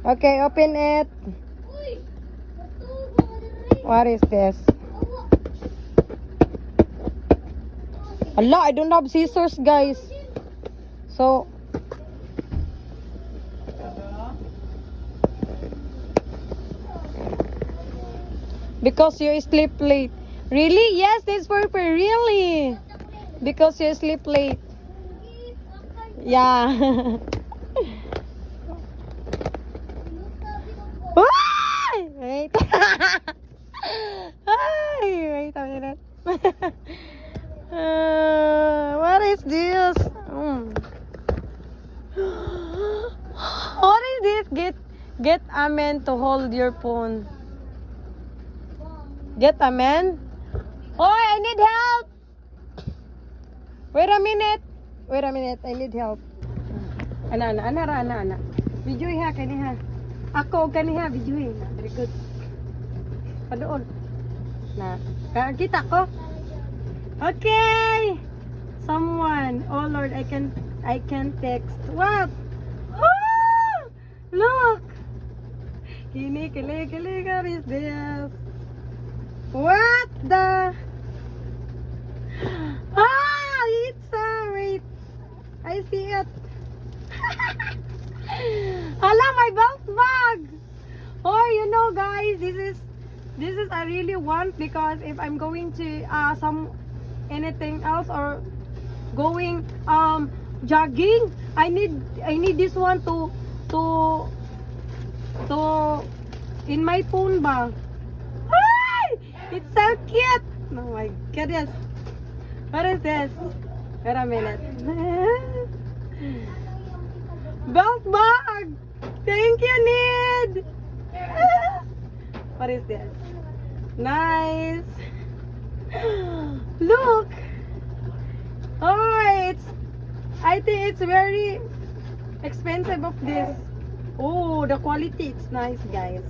Okay, open it. What is this? Allah, I don't have scissors, guys. So, because you sleep late. Really? Yes, this purple. Really? Because you sleep late. Yeah. Wait. Wait a minute. What is this? What is this? Get a man to hold your phone. Get a man? Oh, I need help. Wait a minute. I need help. Ana. Video ha kani ha. Ako kani ha video ha. Very good. Padoon. Na, kita ko. Okay. Someone. Oh Lord, I can text. What? Oh, look. Kini kili. What is this? What the? It's wait. I see it. Hala, my belt bag. Oh, you know, guys, this is I really want, because if I'm going to anything else or going jogging, I need this one to in my phone ba. It's so cute. Oh my goodness. What is this? Wait a minute. Belt bag. Thank you, Nid. What is this? Nice. Look. Oh, I think it's very expensive of this. Oh, the quality, it's nice, guys.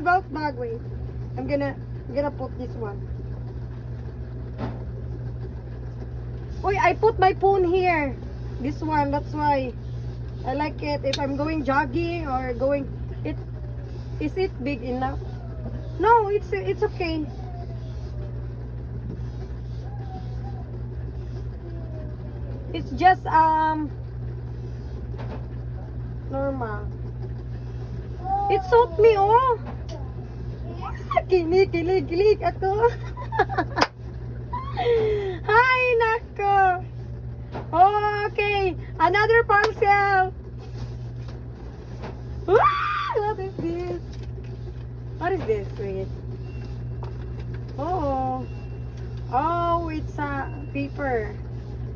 Belt bag. Wait, I'm gonna put this one. Wait, I put my phone here. This one, that's why I like it. If I'm going jogging or going, is it big enough? No, it's okay. It's just normal. It suit me, oh. Kilig ako. Hi, nako. Oh, okay, another parcel. What is this? What is this? Wait. Oh, it's a paper.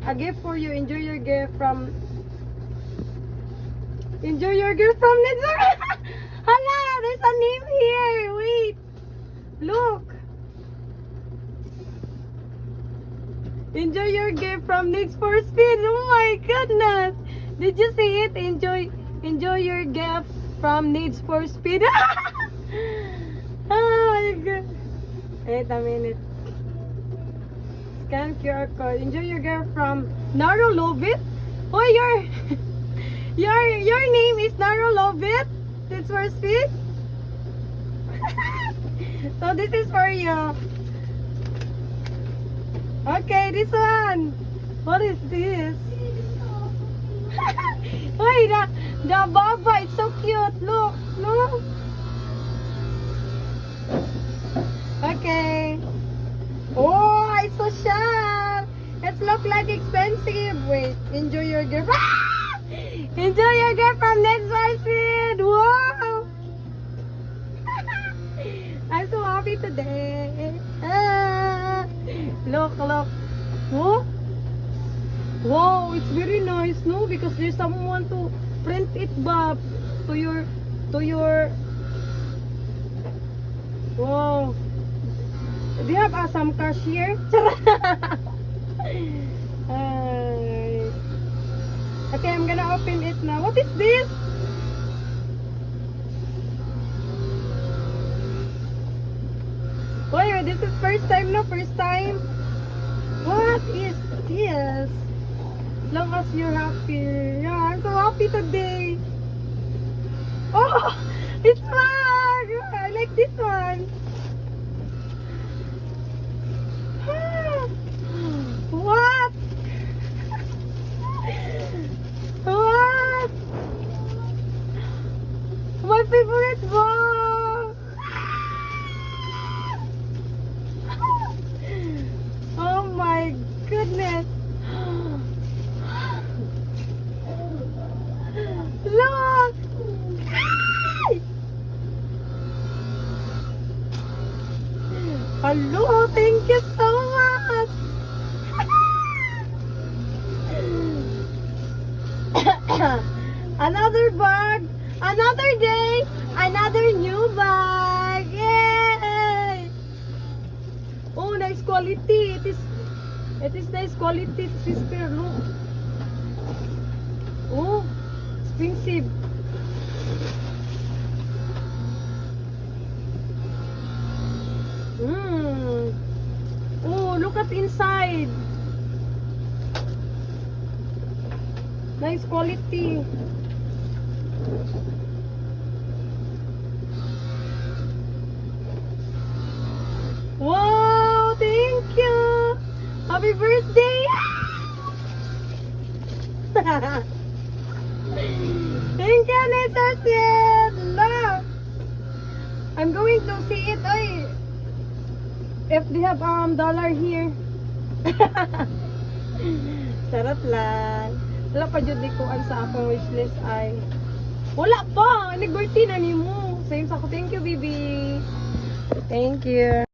A gift for you. Enjoy your gift from Nizar. Hala, there's a name here. Wait. Look. Enjoy your gift from Needs for Speed. Oh my goodness. Did you see it? Enjoy your gift from Needs for Speed. Oh my god. Wait a minute. Scan QR code. Enjoy your gift from Naro Lovit. Oh, your name is Naro Lovit. Needs for Speed. So this is for you. Okay, this one. What is this? Wait, the baba, it's so cute. Look. Okay. Oh, it's so sharp. It looks like expensive. Wait, enjoy your gift. Enjoy your gift from Next Speed. Wow. I'm so happy today. Look. Oh? Wow, it's very nice, no? Because there's someone to print it back to your wow. Do you have some cashier? Okay, I'm gonna open it now. What is this? Wait, this is first time, no? First time? What is this? Long as you're happy. Yeah, I'm so happy today. Oh, it's bag. I like this one. What? What? My favorite bag. Oh my goodness. Look. Ay! Hello, thank you so much. Another bag, another day, another new bag. Yay! Oh, nice quality. It is nice quality, sister. Look. Oh, expensive. Oh, look at inside. Nice quality. Wow, thank you. Happy birthday. Thank you, Natasha. Love. I'm going to see it. Oy. If they have dollar here. Charot lang. Wala pa jud ko ang sa akong wishlist ay. Wala pa. Nag-birthday na nimo. Same sa ako. Thank you, baby. Thank you.